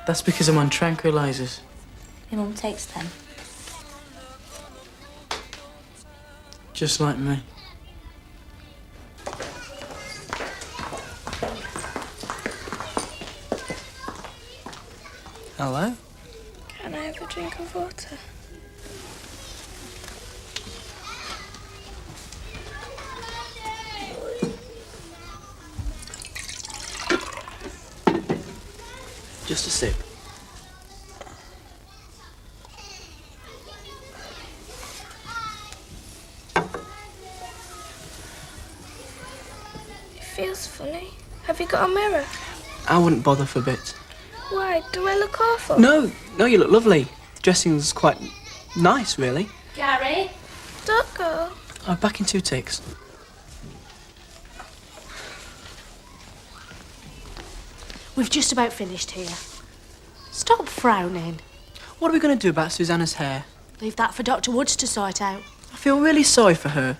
That's because I'm on tranquilizers. Your mum takes them. Just like me. Hello? Can I have a drink of water? Just a sip. It feels funny. Have you got a mirror? I wouldn't bother for a bit. Why? Do I look awful? No, you look lovely. The dressing's quite nice, really. Gary? Don't go. I'm back in 2 ticks. We've just about finished here. Stop frowning. What are we going to do about Susanna's hair? Leave that for Dr. Woods to sort out. I feel really sorry for her.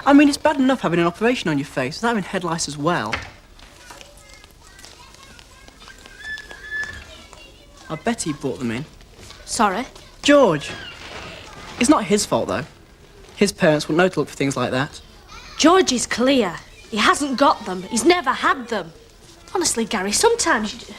I mean, it's bad enough having an operation on your face without having head lice as well. I bet he brought them in. Sorry? George! It's not his fault, though. His parents wouldn't know to look for things like that. George is clear. He hasn't got them. He's never had them. Honestly, Gary, sometimes you...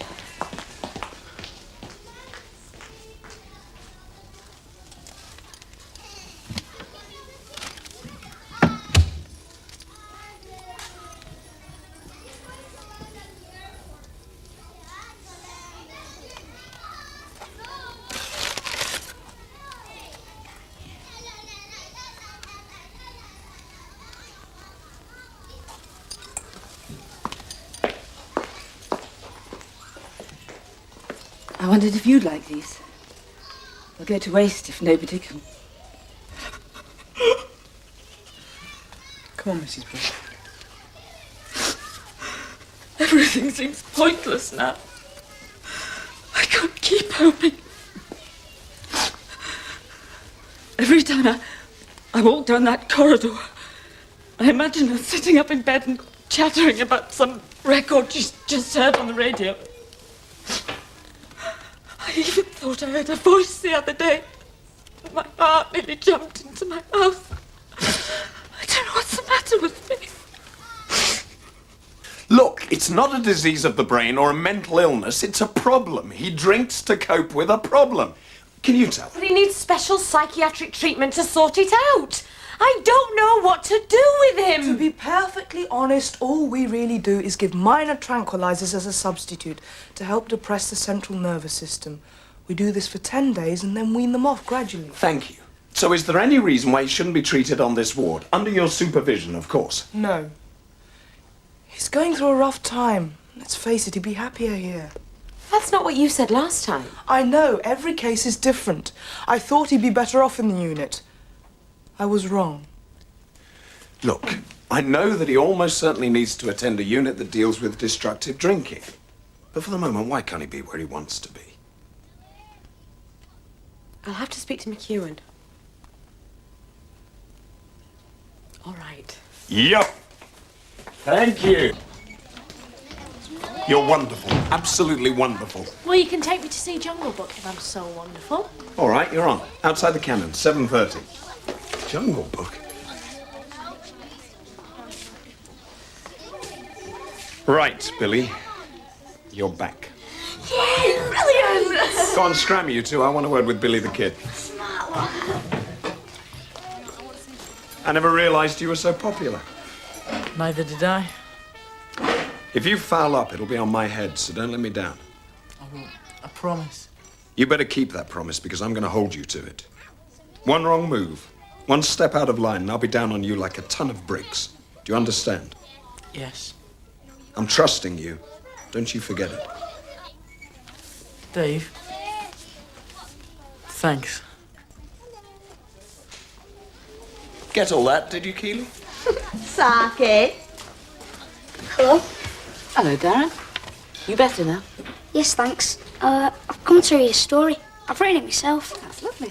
I wondered if you'd like these. They'll go to waste if nobody can. Come on, Mrs. Brooke. Everything seems pointless now. I can't keep hoping. Every time I walk down that corridor, I imagine her sitting up in bed and chattering about some record she's just heard on the radio. I even thought I heard a voice the other day. My heart nearly jumped into my mouth. I don't know what's the matter with me. Look, it's not a disease of the brain or a mental illness. It's a problem. He drinks to cope with a problem. Can you tell? But he needs special psychiatric treatment to sort it out. I don't know what to do with him. To be perfectly honest, all we really do is give minor tranquilizers as a substitute to help depress the central nervous system. We do this for 10 days and then wean them off gradually. Thank you. So is there any reason why he shouldn't be treated on this ward? Under your supervision, of course. No. He's going through a rough time. Let's face it, he'd be happier here. That's not what you said last time. I know, every case is different. I thought he'd be better off in the unit. I was wrong. Look, I know that he almost certainly needs to attend a unit that deals with destructive drinking. But for the moment, why can't he be where he wants to be? I'll have to speak to McEwen. All right. Yep. Thank you. You're wonderful. Absolutely wonderful. Well, you can take me to see Jungle Book if I'm so wonderful. All right, you're on. Outside the cannon, 7:30. Jungle Book? Right, Billy. You're back. Yay, brilliant! Go on, scram, you two. I want a word with Billy the Kid. Smart one. I never realized you were so popular. Neither did I. If you foul up, it'll be on my head, so don't let me down. I won't. I promise. You better keep that promise, because I'm going to hold you to it. One wrong move, one step out of line, and I'll be down on you like a ton of bricks. Do you understand? Yes. I'm trusting you. Don't you forget it. Dave. Thanks. Get all that, did you, Keeley? Saki. Hello. Hello, Darren. You better now? Yes, thanks. I've come to read a story. I've written it myself. That's lovely.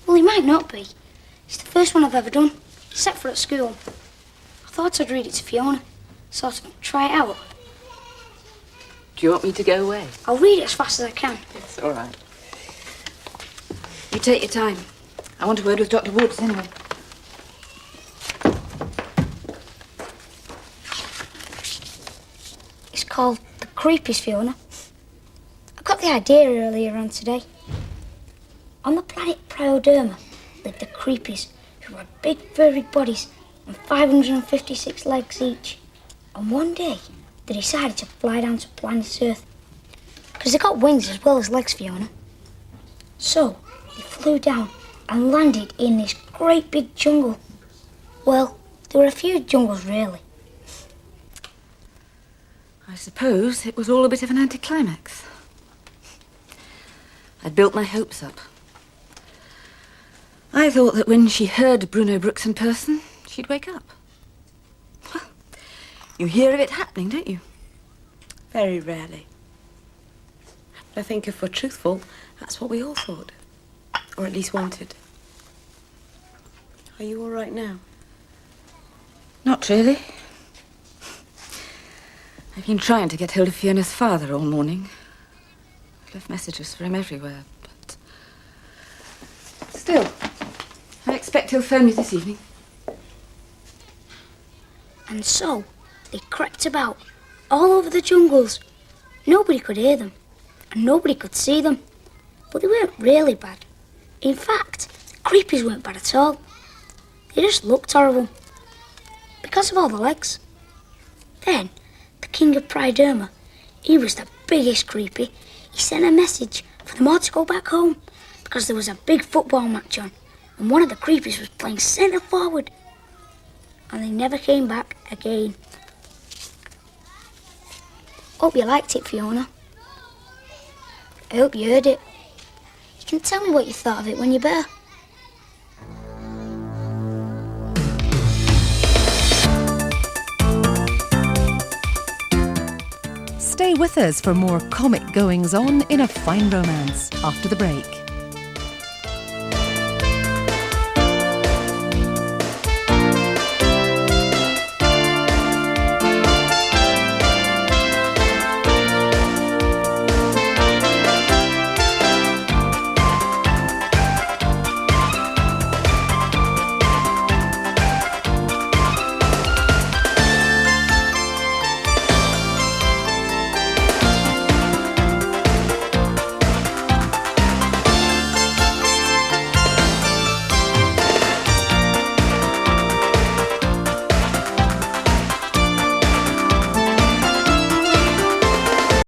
Well, he might not be. It's the first one I've ever done, except for at school. I thought I'd read it to Fiona, sort of try it out. Do you want me to go away? I'll read it as fast as I can. It's all right. You take your time. I want a word with Dr. Woods, anyway. It's called The Creepies, Fiona. I got the idea earlier on today. On the planet Prioderma lived the Creepies, who had big furry bodies and 556 legs each. And one day, they decided to fly down to planet Earth. Because they got wings as well as legs, Fiona. So, they flew down and landed in this great big jungle. Well, there were a few jungles, really. I suppose it was all a bit of an anticlimax. I'd built my hopes up. I thought that when she heard Bruno Brooks in person, she'd wake up. Well, you hear of it happening, don't you? Very rarely. But I think if we're truthful, that's what we all thought. Or at least wanted. Are you all right now? Not really. I've been trying to get hold of Fiona's father all morning. I've left messages for him everywhere, but... Still, I expect he'll phone me this evening. And so, they crept about all over the jungles. Nobody could hear them, and nobody could see them. But they weren't really bad. In fact, the Creepies weren't bad at all. They just looked horrible. Because of all the legs. Then, the king of Prioderma, he was the biggest creepy. He sent a message for them all to go back home because there was a big football match on and one of the creepies was playing centre forward. And they never came back again. Hope you liked it, Fiona. I hope you heard it. You can tell me what you thought of it when you're better. Stay with us for more comic goings-on in A Fine Romance after the break.